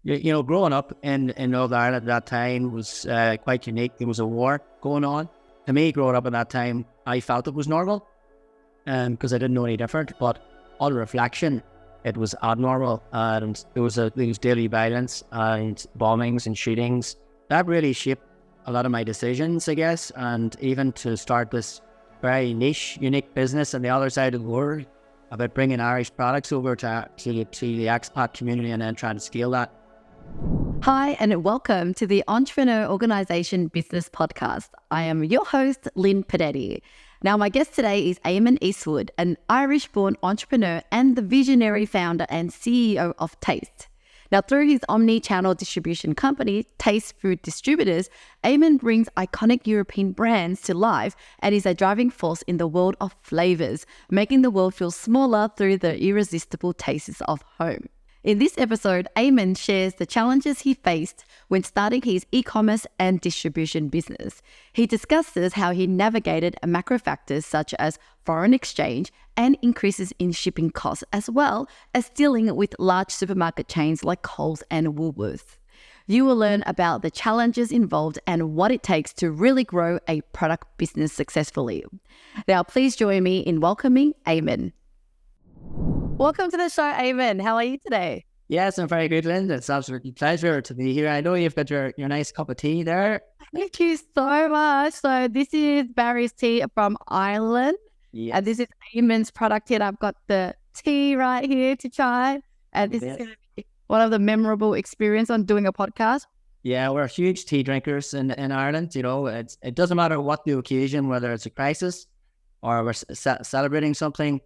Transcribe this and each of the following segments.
Growing up in Northern Ireland at that time was quite unique. There was a war going on. To me, growing up at that time, I felt it was normal because I didn't know any different. But on reflection, it was abnormal, and there was daily violence and bombings and shootings. That really shaped a lot of my decisions, I guess, and even to start this very niche, unique business on the other side of the world about bringing Irish products over to the expat community and then trying to scale that. Hi, and welcome to the Entrepreneur Organization Business Podcast. I am your host, Linh Podetti. Now, my guest today is Eamon Eastwood, an Irish-born entrepreneur and the visionary founder and CEO of Taste. Now, through his omni-channel distribution company, Taste Food Distributors, Eamon brings iconic European brands to life and is a driving force in the world of flavors, making the world feel smaller through the irresistible tastes of home. In this episode, Eamon shares the challenges he faced when starting his e-commerce and distribution business. He discusses how he navigated macro factors such as foreign exchange and increases in shipping costs, as well as dealing with large supermarket chains like Coles and Woolworths. You will learn about the challenges involved and what it takes to really grow a product business successfully. Now, please join me in welcoming Eamon. Welcome to the show, Eamon. How are you today? Yes, I'm very good, Lynn. It's absolutely a pleasure to be here. I know you've got your nice cup of tea there. Thank you so much. So this is Barry's tea from Ireland. Yes. And this is Eamon's product here. I've got the tea right here to try. And this is going to be one of the memorable experience on doing a podcast. Yeah, we're huge tea drinkers in Ireland. You know, it doesn't matter what the occasion, whether it's a crisis or we're celebrating something.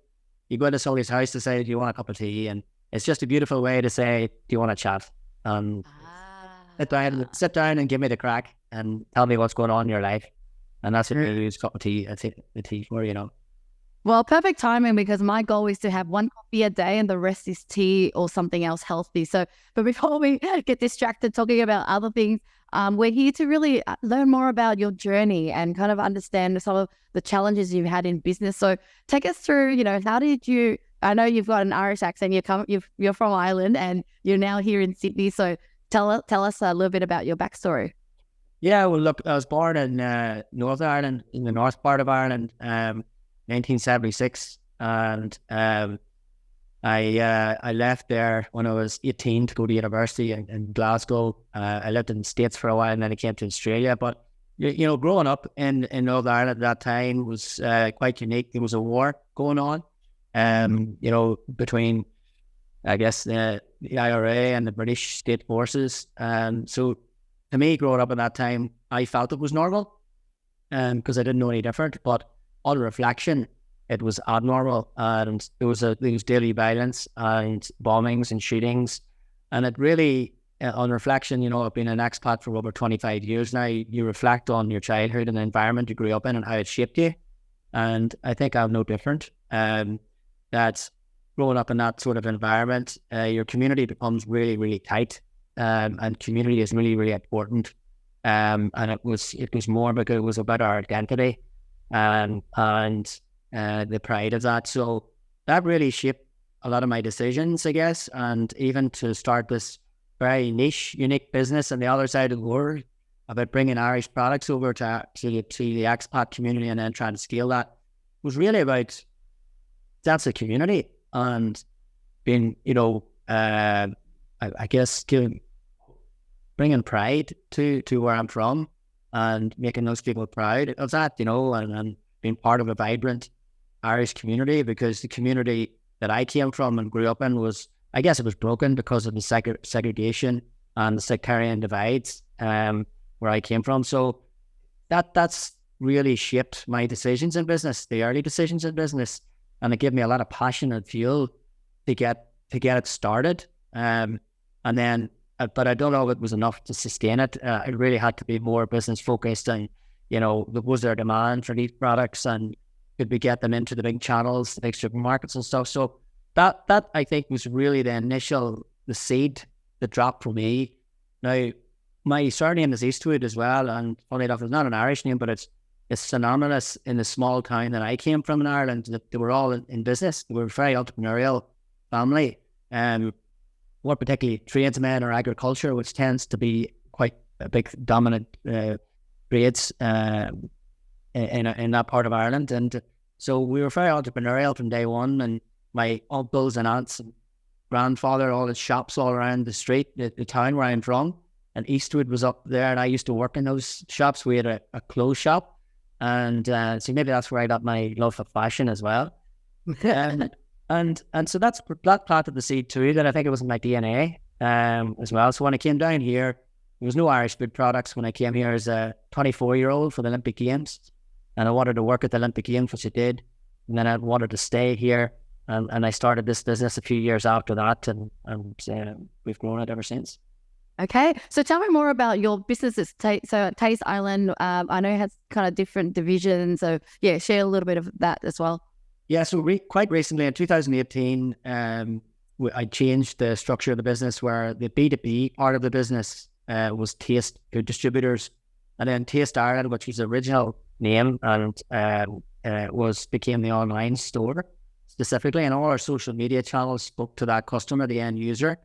You go to somebody's house to say, do you want a cup of tea? And it's just a beautiful way to say, do you want to chat? Sit down and give me the crack and tell me what's going on in your life. And that's what I use a cup of tea, I think, the tea for, you know. Well, perfect timing because my goal is to have one coffee a day and the rest is tea or something else healthy. So, but before we get distracted talking about other things, we're here to really learn more about your journey and kind of understand some of the challenges you've had in business. So take us through, how did you, I know you've got an Irish accent, you're from Ireland and you're now here in Sydney. So tell us a little bit about your backstory. Yeah, well, look, I was born in Northern Ireland, in the north part of Ireland, 1976. And I left there when I was 18 to go to university in Glasgow. I lived in the States for a while and then I came to Australia. But, growing up in Northern Ireland at that time was quite unique. There was a war going on, between, I guess, the IRA and the British state forces. So to me, growing up at that time, I felt it was normal because I didn't know any different. But on reflection, it was abnormal, and there was daily violence and bombings and shootings, and it really, on reflection, I've been an expat for over 25 years now. You reflect on your childhood and the environment you grew up in and how it shaped you, and I think I'm no different. That growing up in that sort of environment, your community becomes really, really tight, and community is really, really important. And it was more because it was about our identity, and the pride of that. So that really shaped a lot of my decisions, I guess. And even to start this very niche, unique business on the other side of the world about bringing Irish products over to the expat community and then trying to scale that was really about that's a community and being, I guess bringing pride to where I'm from and making those people proud of that, and being part of a vibrant Irish community, because the community that I came from and grew up in was, I guess it was broken because of the segregation and the sectarian divides where I came from. So that's really shaped my decisions in business, the early decisions in business, and it gave me a lot of passion and fuel to get it started. And then, but I don't know if it was enough to sustain it. It really had to be more business focused, and was there demand for these products, and could we get them into the big channels, the big supermarkets and stuff. So that I think was really the seed that dropped for me. Now, my surname is Eastwood as well, and funny enough, it's not an Irish name, but it's synonymous in the small town that I came from in Ireland. They were all in business. They were a very entrepreneurial family. more particularly tradesmen or agriculture, which tends to be quite a big dominant trades in that part of Ireland. And so we were very entrepreneurial from day one, and my uncles and aunts and grandfather, all his shops all around the street, the town where I'm from, and Eastwood was up there, and I used to work in those shops. We had a clothes shop, and so maybe that's where I got my love for fashion as well. And so that planted the seed too, that I think it was in my DNA as well. So when I came down here, there was no Irish food products when I came here as a 24-year-old for the Olympic Games, and I wanted to work at the Olympic Games, which I did, and then I wanted to stay here, and I started this business a few years after that, and we've grown it ever since. Okay, so tell me more about your businesses. So Taste Island, I know it has kind of different divisions. So yeah, share a little bit of that as well. Yeah, so quite recently in 2018, I changed the structure of the business where the B2B part of the business was Taste Distributors, and then Taste Ireland, which was the original name, and became the online store specifically, and all our social media channels spoke to that customer, the end user.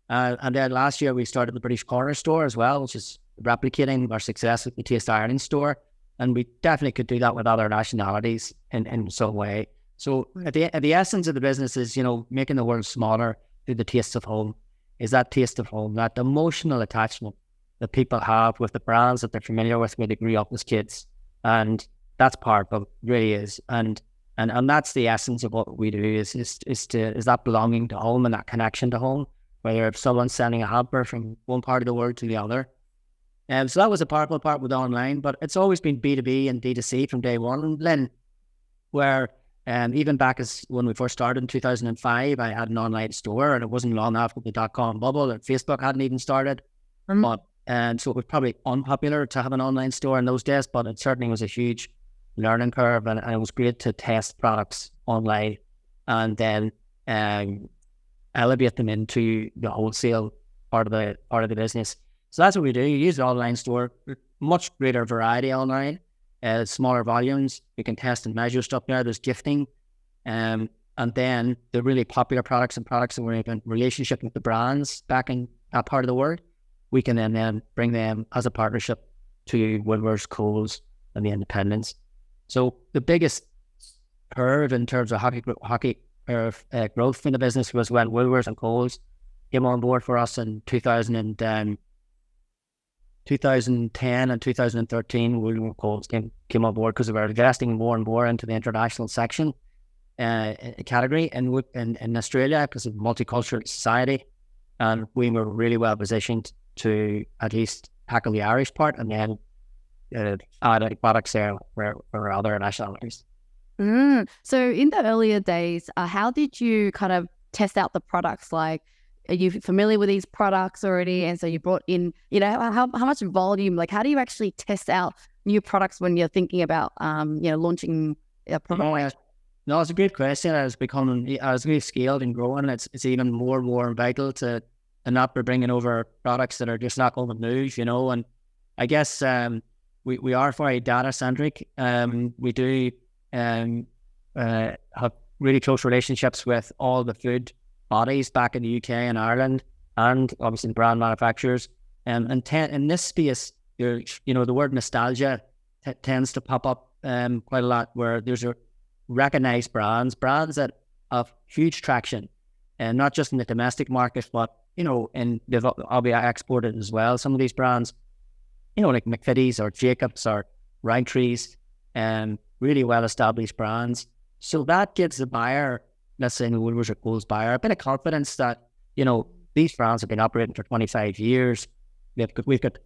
And then last year we started the British Corner store as well, which is replicating our success with the Taste Ireland store, and we definitely could do that with other nationalities in some way. So at the essence of the business is, making the world smaller through the taste of home. Is that taste of home, that emotional attachment that people have with the brands that they're familiar with when they grew up as kids. And that's powerful, really is. And that's the essence of what we do is that belonging to home and that connection to home, whether if someone's sending a hamper from one part of the world to the other. And so that was a powerful part with online, but it's always been B2B and D2C from day one, Lynn, where even back as when we first started in 2005, I had an online store, and it wasn't long after the .com bubble, and Facebook hadn't even started. And so it was probably unpopular to have an online store in those days, but it certainly was a huge learning curve, and it was great to test products online and then elevate them into the wholesale part of the business. So that's what we do. You use the online store, much greater variety online. Smaller volumes, we can test and measure stuff there. There's gifting, and then the really popular products and products that we're in relationship with the brands back in that part of the world, we can then bring them as a partnership to Woolworths, Coles, and the independents. So the biggest curve in terms of hockey growth in the business was when Woolworths and Coles came on board for us in 2010 and 2013. Woolworths and Coles came on board because we were investing more and more into the international section category in Australia because of multicultural society, and we were really well positioned to at least tackle the Irish part and then add products there for other nationalities. So in the earlier days, how did you kind of test out the products? Like, are you familiar with these products already? And so you brought in, how much volume, like how do you actually test out new products when you're thinking about, launching a product? No, it's a great question. I was really scaled and growing. It's even more vital to not be bringing over products that are just not going to move, and I guess we are very data centric. We do have really close relationships with all the food bodies back in the UK and Ireland, and obviously the brand manufacturers. And in this space, the word nostalgia tends to pop up quite a lot, where there's a recognized brands that have huge traction, and not just in the domestic market, but and they've obviously exported as well. Some of these brands, like McVitie's or Jacobs or Roundtree's, really well-established brands. So that gives the buyer, let's say the Woolworths or Coles buyer, a bit of confidence that, these brands have been operating for 25 years. We've got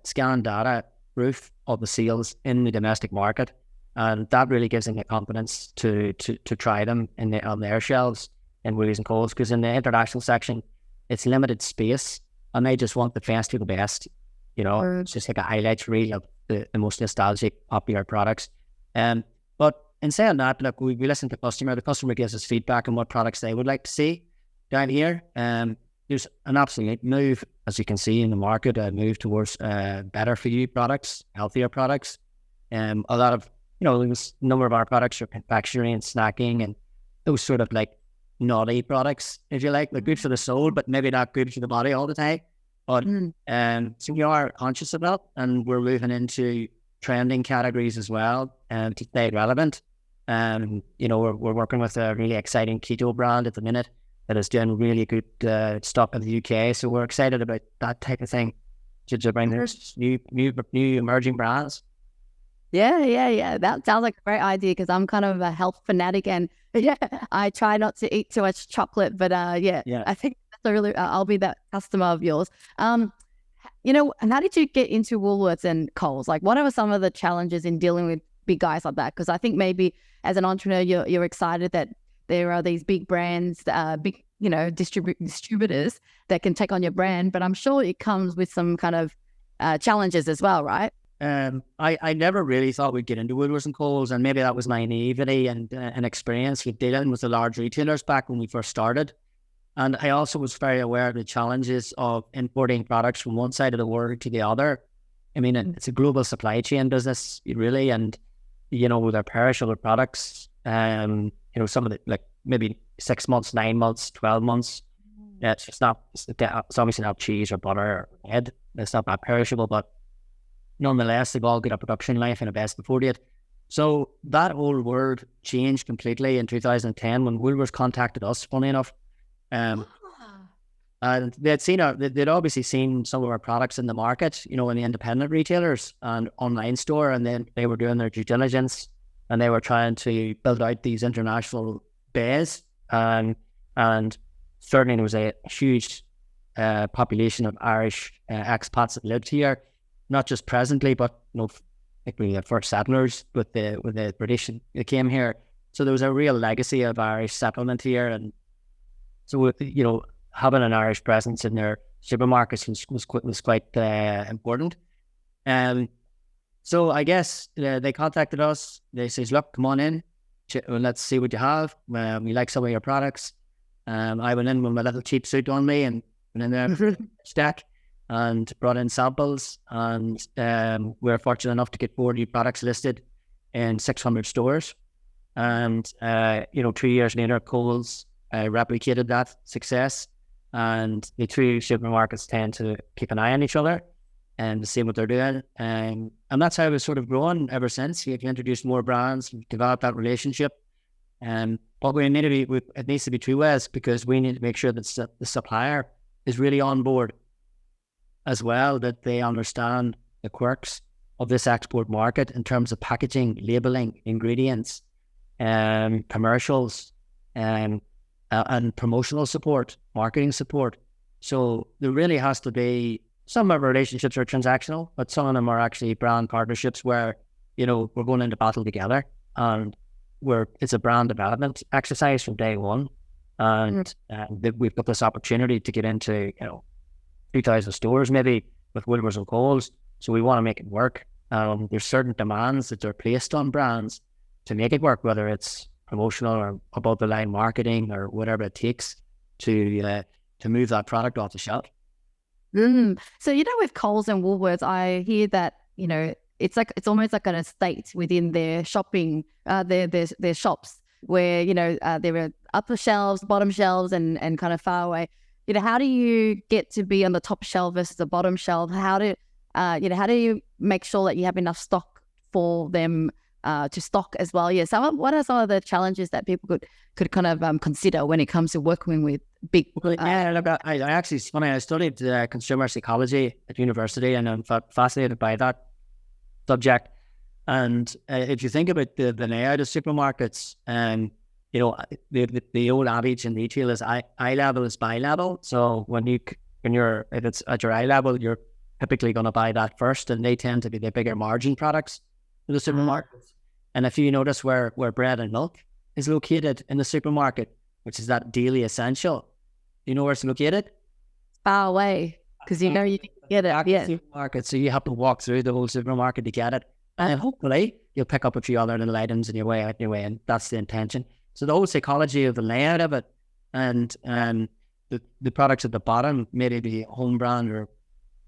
scanned data proof of the sales in the domestic market. And that really gives them the confidence to try them on their shelves in Woolies and Coles, because in the international section, it's limited space, and they just want the best of the best. It's just like a highlight reel of the most nostalgic, popular products. But in saying that, look, we listen to the customer gives us feedback on what products they would like to see down here. There's an absolute move, as you can see in the market, a move towards better for you products, healthier products. A lot of, there's a number of our products are confectionery and snacking and those sort of like naughty products, if you like. They're good for the soul, but maybe not good for the body all the time. But so we are conscious of that, and we're moving into trending categories as well, to stay relevant. We're working with a really exciting keto brand at the minute that is doing really good stuff in the UK. So we're excited about that type of thing to bring there's new emerging brands. Yeah. That sounds like a great idea, because I'm kind of a health fanatic, and I try not to eat too much chocolate. But I think that's really I'll be that customer of yours. And how did you get into Woolworths and Coles? Like, what are some of the challenges in dealing with big guys like that? Because I think maybe as an entrepreneur, you're excited that there are these big brands, big distributors that can take on your brand, but I'm sure it comes with some kind of challenges as well, right? I never really thought we'd get into Woolworths and Coles, and maybe that was my naivety and experience with dealing with the large retailers back when we first started. And I also was very aware of the challenges of importing products from one side of the world to the other. I mean, it's a global supply chain business, really, and with our perishable products, some of the, like, maybe 6 months, 9 months, 12 months. Yeah, it's obviously not cheese or butter or bread. It's not that perishable, but nonetheless, they've all got a production life and a best before date. So that whole world changed completely in 2010 when Woolworths contacted us, funny enough. And they'd obviously seen some of our products in the market, in the independent retailers and online store, and then they were doing their due diligence, and they were trying to build out these international bays. And certainly there was a huge population of Irish expats that lived here, not just presently, but like we had first settlers with the British that came here. So there was a real legacy of Irish settlement here, and so having an Irish presence in their supermarkets was quite important. So I guess they contacted us. They says, "Look, come on in. Let's see what you have. We like some of your products." I went in with my little cheap suit on me and went in there stack and brought in samples, and we were fortunate enough to get 4 new products listed in 600 stores. And 2 years later, Coles replicated that success, and the two supermarkets tend to keep an eye on each other and to see what they're doing. And that's how we've sort of grown ever since. We've introduced more brands, we've developed that relationship. But it needs to be two ways, because we need to make sure that the supplier is really on board as well, that they understand the quirks of this export market in terms of packaging, labeling, ingredients, commercials, and promotional support, marketing support. So there really has to be, some of our relationships are transactional, but some of them are actually brand partnerships where, we're going into battle together, and it's a brand development exercise from day one. And we've got this opportunity to get into, 2,000 stores maybe with Woolworths and Coles. So we want to make it work. There's certain demands that are placed on brands to make it work, whether it's promotional or above the line marketing or whatever it takes to move that product off the shelf. So with Coles and Woolworths, I hear that it's almost like an estate within their shopping, their shops, where there are upper shelves, bottom shelves, and kind of far away. How do you get to be on the top shelf versus the bottom shelf? How do you make sure that you have enough stock for them to stock as well? Yeah. So what are some of the challenges that people could kind of consider when it comes to working with big? Look, I actually, it's funny. I studied consumer psychology at university, and I'm fascinated by that subject. And if you think about the layout of supermarkets, the old adage in retail is eye level is buy level. So if it's at your eye level, you're typically going to buy that first, and they tend to be the bigger margin products in the supermarkets. And if you notice where bread and milk is located in the supermarket, which is that daily essential, you know where it's located? Far away, because you can get it. Yeah. Supermarket, so you have to walk through the whole supermarket to get it, and hopefully you'll pick up a few other little items in your way, and that's the intention. So the whole psychology of the layout of it, and the products at the bottom maybe be home brand or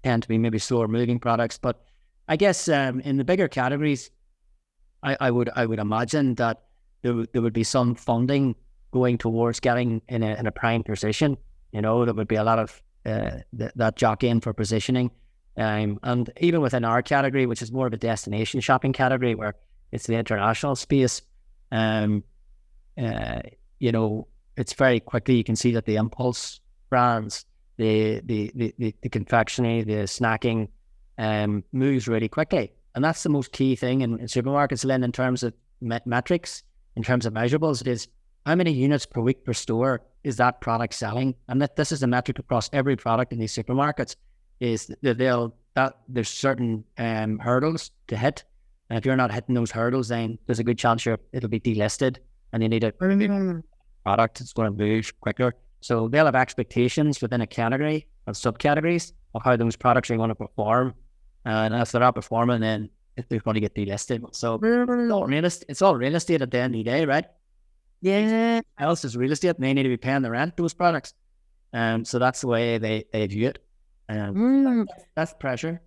tend to be maybe slower moving products. But I guess in the bigger categories, I would imagine that there would be some funding going towards getting in a prime position. There would be a lot of that jockeying for positioning. And even within our category, which is more of a destination shopping category, where it's the international space, it's very quickly, you can see that the impulse brands, the confectionery, the snacking, moves really quickly. And that's the most key thing in supermarkets, Lynn, in terms of metrics, in terms of measurables. It is how many units per week per store is that product selling? And this is a metric across every product in these supermarkets, is that there's certain hurdles to hit. And if you're not hitting those hurdles, then there's a good chance it'll be delisted, and you need a product that's going to move quicker. So they'll have expectations within a category of subcategories of how those products are going to perform. And if they're not performing, then they're going to get delisted. So it's all real estate at the end of the day, right? Yeah. Else is real estate, and they need to be paying the rent, those products. So that's the way they view it. That's pressure.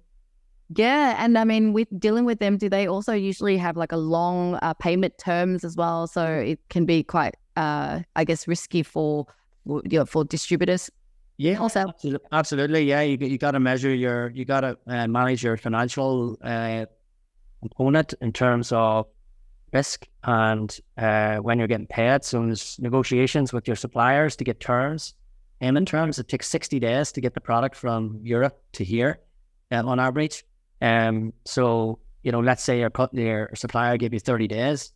Yeah. And I mean, with dealing with them, do they also usually have like a long payment terms as well? So it can be quite, I guess, risky for distributors. Yeah, also. Absolutely. Yeah, you got to measure you got to manage your financial component in terms of risk and when you're getting paid. So there's negotiations with your suppliers to get terms. And in terms, it takes 60 days to get the product from Europe to here on average. So, let's say your supplier gave you 30 days.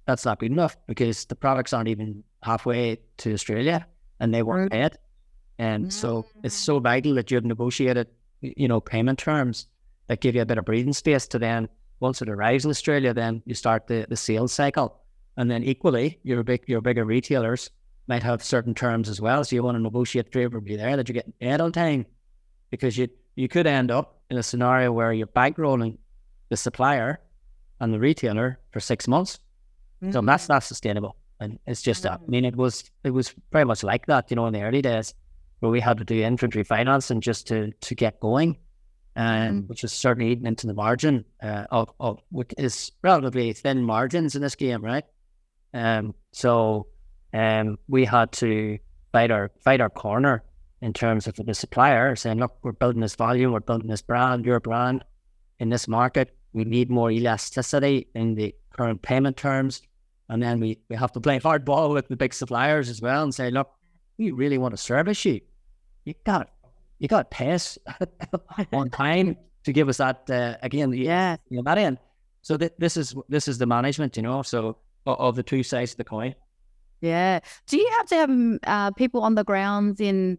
That's not good enough, because the products aren't even halfway to Australia and they weren't paid. And so it's so vital that you have negotiated, payment terms that give you a bit of breathing space to then, once it arrives in Australia, then you start the sales cycle. And then equally, your bigger retailers might have certain terms as well. So you want to negotiate favorably there, that you're getting paid on time, because you could end up in a scenario where you're bankrolling the supplier and the retailer for 6 months. So that's not sustainable. And it's just, it was very much like that, in the early days, where we had to do inventory financing just to get going, which is certainly eating into the margin of which is relatively thin margins in this game, right? So we had to fight our corner in terms of the supplier, saying, look, we're building this volume, we're building this brand, your brand in this market. We need more elasticity in the current payment terms. And then we have to play hardball with the big suppliers as well and say, look, we really want to service you. You got to pay us on time to give us that that end. So this is the management, so of the two sides of the coin. Yeah. Do you have to have people on the ground in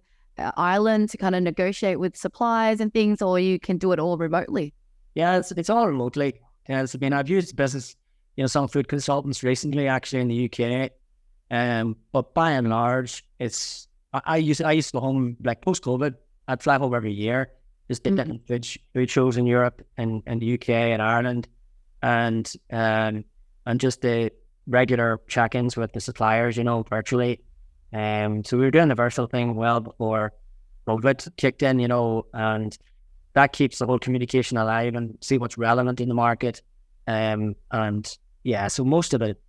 Ireland to kind of negotiate with suppliers and things, or you can do it all remotely? Yeah, it's all remotely. I've used business, some food consultants recently, actually, in the UK. But by and large, I used to go home, like post-COVID. I'd fly home every year, just did different food shows in Europe and the UK and Ireland, and just the regular check-ins with the suppliers, virtually. So we were doing the virtual thing well before COVID kicked in, and that keeps the whole communication alive and see what's relevant in the market. So most of it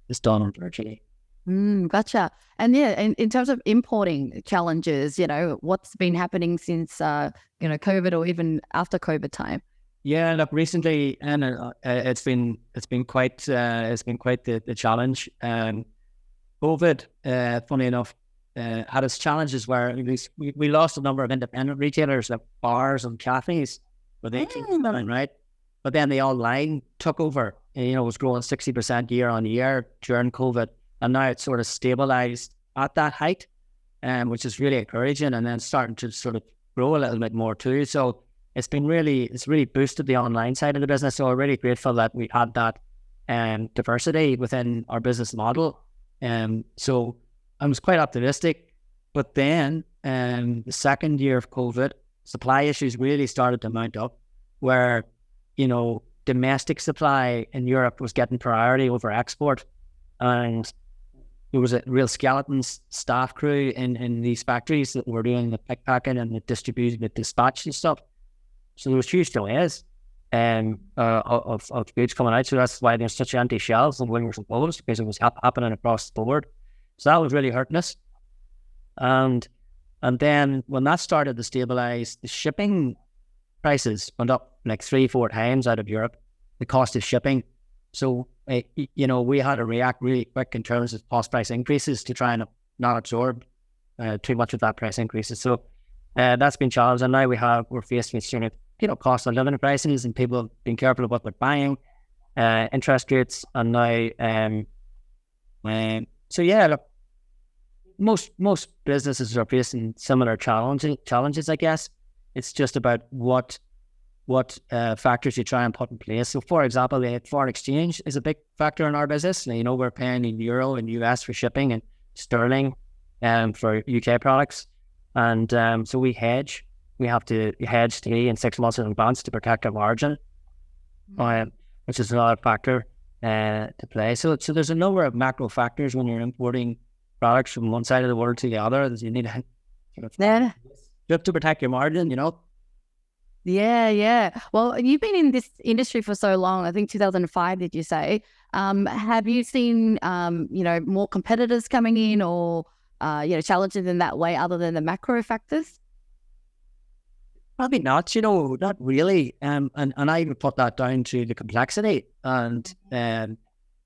is done virtually. Gotcha. And in terms of importing challenges, what's been happening since COVID, or even after COVID time? Yeah, look, recently, and it's been quite the challenge. COVID, funny enough, had its challenges where we lost a number of independent retailers, like bars and cafes, but they keep selling, right? But then the online took over. It was growing 60% year on year during COVID, and now it's sort of stabilized at that height, which is really encouraging, and then starting to sort of grow a little bit more too. So it's really boosted the online side of the business. So we're really grateful that we had that diversity within our business model. So I was quite optimistic. But then the second year of COVID, supply issues really started to mount up, where, domestic supply in Europe was getting priority over export. And there was a real skeleton staff crew in these factories that were doing the pick packing and the distribution, the dispatch and stuff. So there was huge delays of goods coming out. So that's why there's such empty shelves when we were supposed, because it was happening across the board. So that was really hurting us. And then when that started to stabilize, the shipping prices went up like 3-4 times out of Europe, the cost of shipping. So, we had to react really quick in terms of cost price increases to try and not absorb too much of that price increases. So that's been challenged. And now we're faced with cost of living prices, and people have been careful of what they're buying, interest rates, and now, so yeah, look, most businesses are facing similar challenges, I guess. It's just about what factors you try and put in place. So, for example, the foreign exchange is a big factor in our business. We're paying in euro and US for shipping, and sterling for UK products. And so we hedge. We have to hedge 3 and 6 months in advance to protect our margin, which is another factor to play. So there's a number of macro factors when you're importing products from one side of the world to the other that you need to protect your margin, Yeah. Well, you've been in this industry for so long. I think 2005, did you say? Have you seen, more competitors coming in, or, challenges in that way other than the macro factors? Probably not, not really. And I would put that down to the complexity. And,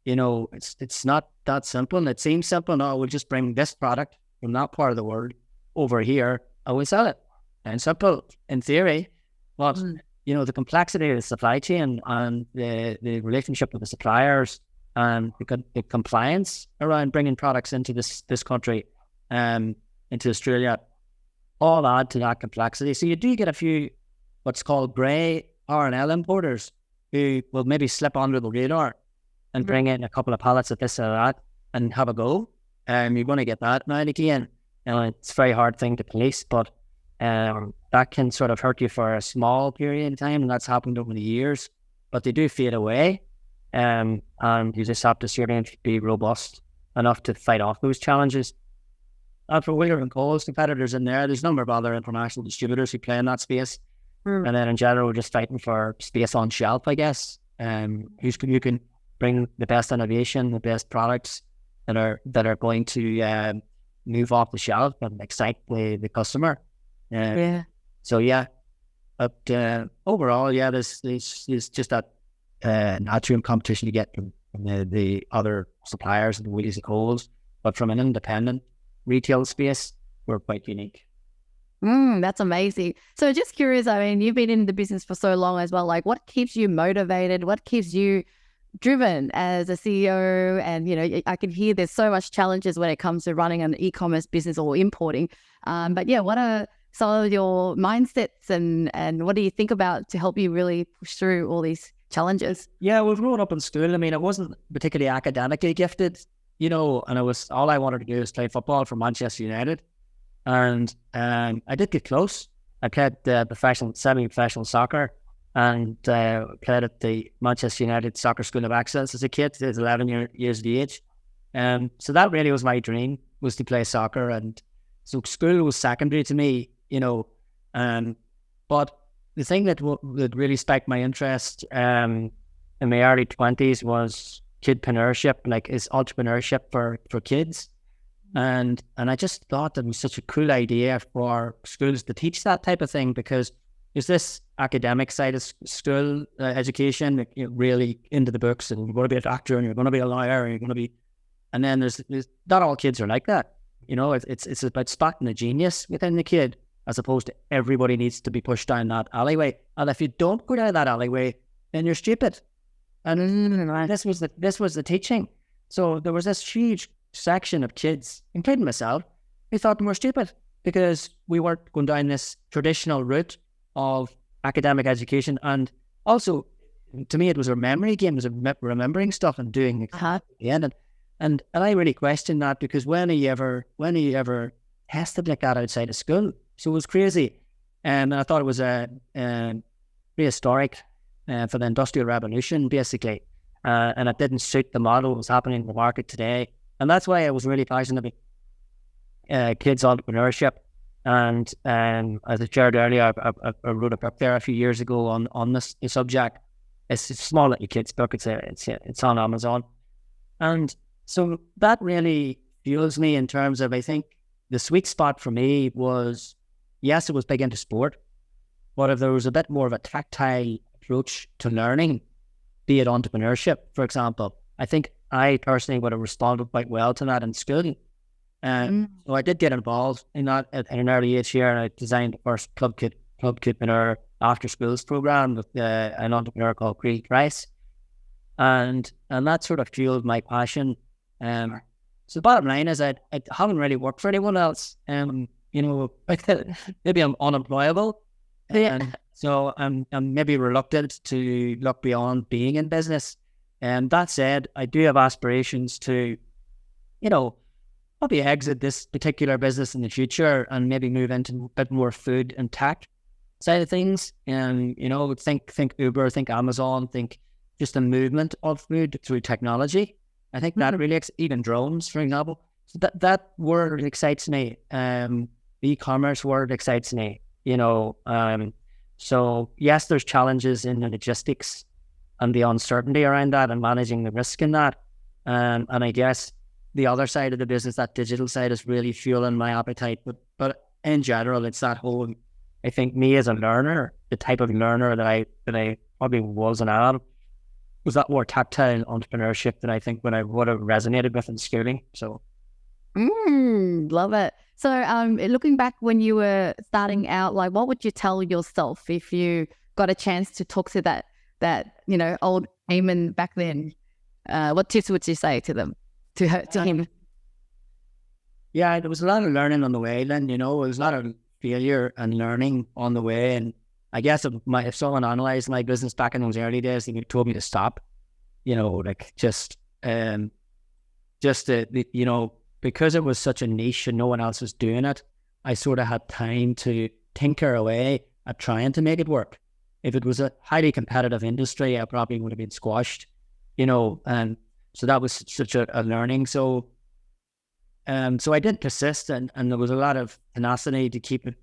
it's not that simple. And it seems simple. No, we'll just bring this product from that part of the world over here and we'll sell it. And simple in theory. But, the complexity of the supply chain and the relationship with the suppliers and the compliance around bringing products into this country, into Australia, all add to that complexity. So you do get a few what's called grey R&L importers who will maybe slip under the radar and bring in a couple of pallets of this or that and have a go. You're going to get that now and again. It's a very hard thing to police, but that can sort of hurt you for a small period of time, and that's happened over the years. But they do fade away, and you just have to certainly be robust enough to fight off those challenges. And for Wheeler and Cole's competitors in there's a number of other international distributors who play in that space. And then in general, we're just fighting for space on shelf, I guess. Who can bring the best innovation, the best products that are going to move off the shelf and excite the customer. So yeah, but overall, there's just that natural competition you get from the other suppliers and the Wheelies and Coles, but from an independent retail space, we're quite unique. That's amazing. So just curious, you've been in the business for so long as well. Like, what keeps you motivated? What keeps you driven as a CEO? And, I can hear there's so much challenges when it comes to running an e-commerce business or importing. But yeah, what are some of your mindsets and what do you think about to help you really push through all these challenges? Yeah, we've grown up in school. I wasn't particularly academically gifted, and all I wanted to do was play football for Manchester United. And I did get close. I played semi-professional soccer and played at the Manchester United Soccer School of Excellence as a kid. I was 11 years of age. So that really was my dream, was to play soccer. And so school was secondary to me, but the thing that really spiked my interest in my early 20s was kidpreneurship, is entrepreneurship for kids. And I just thought that was such a cool idea for schools to teach that type of thing, because there's this academic side of school education, really into the books, and you're going to be a doctor and you're going to be a lawyer and you're going to be, and then there's not all kids are like that. It's about spotting the genius within the kid, as opposed to everybody needs to be pushed down that alleyway. And if you don't go down that alleyway, then you're stupid. And this was the teaching. So there was this huge section of kids, including myself, who thought we were stupid because we weren't going down this traditional route of academic education. And also, to me, it was a memory game. It was remembering stuff and doing it again. And I really questioned that, because when are you ever tested like that outside of school? So it was crazy. And I thought it was prehistoric for the Industrial Revolution, basically. And it didn't suit the model that was happening in the market today. And that's why I was really passionate about kids entrepreneurship. And as I shared earlier, I wrote a book there a few years ago on this subject. It's a small little kids book. It's on Amazon. And so that really fuels me in terms of, I think the sweet spot for me was, yes, it was big into sport, but if there was a bit more of a tactile approach to learning, be it entrepreneurship, for example, I think I personally would have responded quite well to that in school. So I did get involved in that at an early age here, and I designed the first Club Coupreneur after schools program with an entrepreneur called Greg Price, and that sort of fueled my passion. So the bottom line is I haven't really worked for anyone else. Maybe I'm unemployable, and so I'm maybe reluctant to look beyond being in business. And that said, I do have aspirations to, probably exit this particular business in the future and maybe move into a bit more food and tech side of things. And, think Uber, think Amazon, think just the movement of food through technology. I think that really, even drones, for example. So that word excites me. The e-commerce word excites me, So yes, there's challenges in the logistics and the uncertainty around that and managing the risk in that. And I guess the other side of the business, that digital side, is really fueling my appetite. But in general, it's that whole, I think me as a learner, the type of learner that I probably was and am, was that more tactile entrepreneurship that I think when I would have resonated with in schooling. So. Love it. So looking back when you were starting out, like what would you tell yourself if you got a chance to talk to that old Eamon back then? What tips would you say to them, to him? Yeah, there was a lot of learning on the way then, there was a lot of failure and learning on the way. And I guess if someone analysed my business back in those early days, they told me to stop, because it was such a niche and no one else was doing it, I sort of had time to tinker away at trying to make it work. If it was a highly competitive industry, I probably would have been squashed, and so that was such a learning. So I did persist, and there was a lot of tenacity to keep it,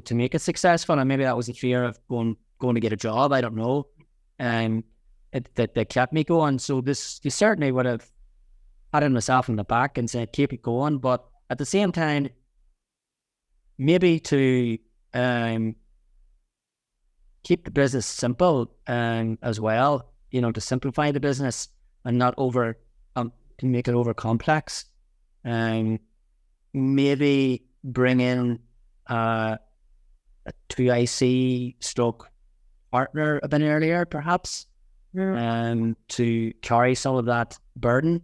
to make it successful. And maybe that was a fear of going to get a job. I don't know. That kept me going. So you certainly would have patted myself on the back and said, keep it going. But at the same time, maybe to keep the business simple as well, to simplify the business and not to make it over complex. Maybe bring in a 2IC stroke partner a bit earlier, perhaps, to carry some of that burden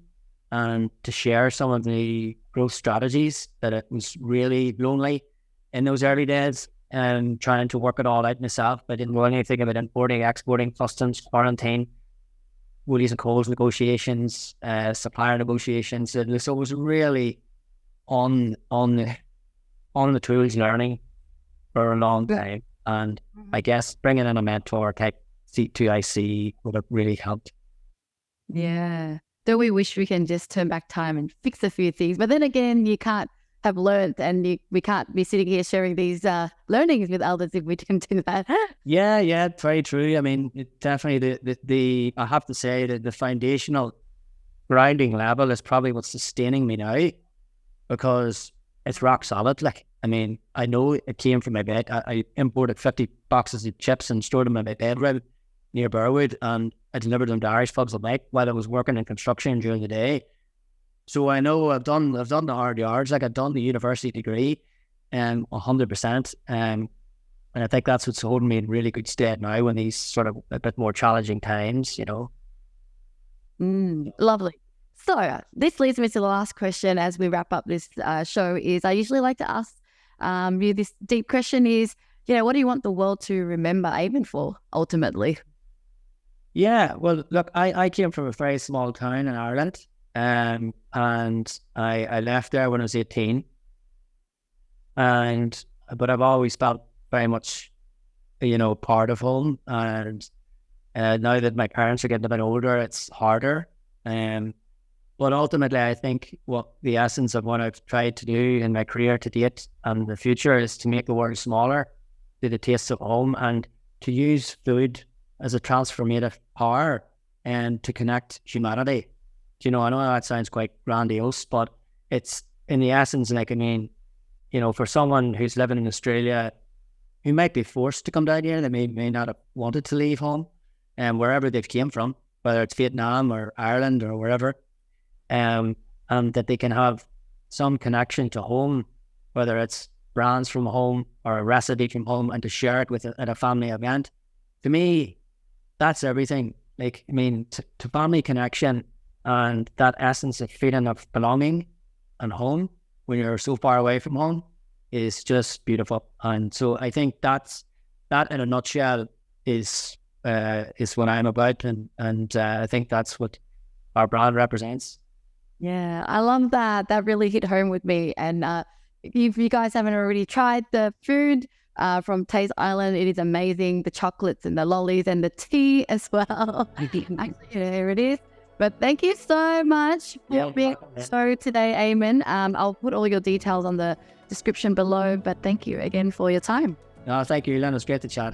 and to share some of the growth strategies. That it was really lonely in those early days and trying to work it all out myself. I didn't know anything about importing, exporting, customs, quarantine, Woolies and Coles negotiations, supplier negotiations. So it was really on the tools learning for a long time. And I guess bringing in a mentor type C2IC would have really helped. Yeah. Though we wish we can just turn back time and fix a few things. But then again, you can't have learned, and we can't be sitting here sharing these learnings with others if we can do that. Yeah, very true. I mean, definitely the I have to say that the foundational grounding level is probably what's sustaining me now, because it's rock solid. Like, I mean, I know it came from my bed. I imported 50 boxes of chips and stored them in my bedroom near Burwood, and I delivered them to Irish pubs at night while I was working in construction during the day. So I know I've done the hard yards. Like, I've done the university degree, 100%. And I think that's what's holding me in really good stead now in these sort of a bit more challenging times, Lovely. So this leads me to the last question as we wrap up this show. Is I usually like to ask you this deep question: is what do you want the world to remember Eamon for ultimately? Yeah, well, look, I came from a very small town in Ireland, and I left there when I was 18. But I've always felt very much, part of home. And now that my parents are getting a bit older, it's harder. But ultimately, I think what the essence of what I've tried to do in my career to date and the future is to make the world smaller, to the taste of home, and to use food as a transformative power and to connect humanity. I know that sounds quite grandiose, but it's in the essence, like, I mean, you know, for someone who's living in Australia, who might be forced to come down here, they may not have wanted to leave home, and wherever they've came from, whether it's Vietnam or Ireland or wherever, and that they can have some connection to home, whether it's brands from home or a recipe from home, and to share it at a family event. To me, that's everything. Like, I mean, to family connection and that essence of feeling of belonging and home when you're so far away from home is just beautiful. And so I think that in a nutshell is what I'm about, and I think that's what our brand represents. Yeah, I love that. That really hit home with me. And if you guys haven't already tried the food from Taste Island, it is amazing. The chocolates and the lollies and the tea as well. Actually, here it is. But thank you so much for being on the show today, Eamon. I'll put all your details on the description below, but thank you again for your time. No, thank you, Lynn. It was great to chat.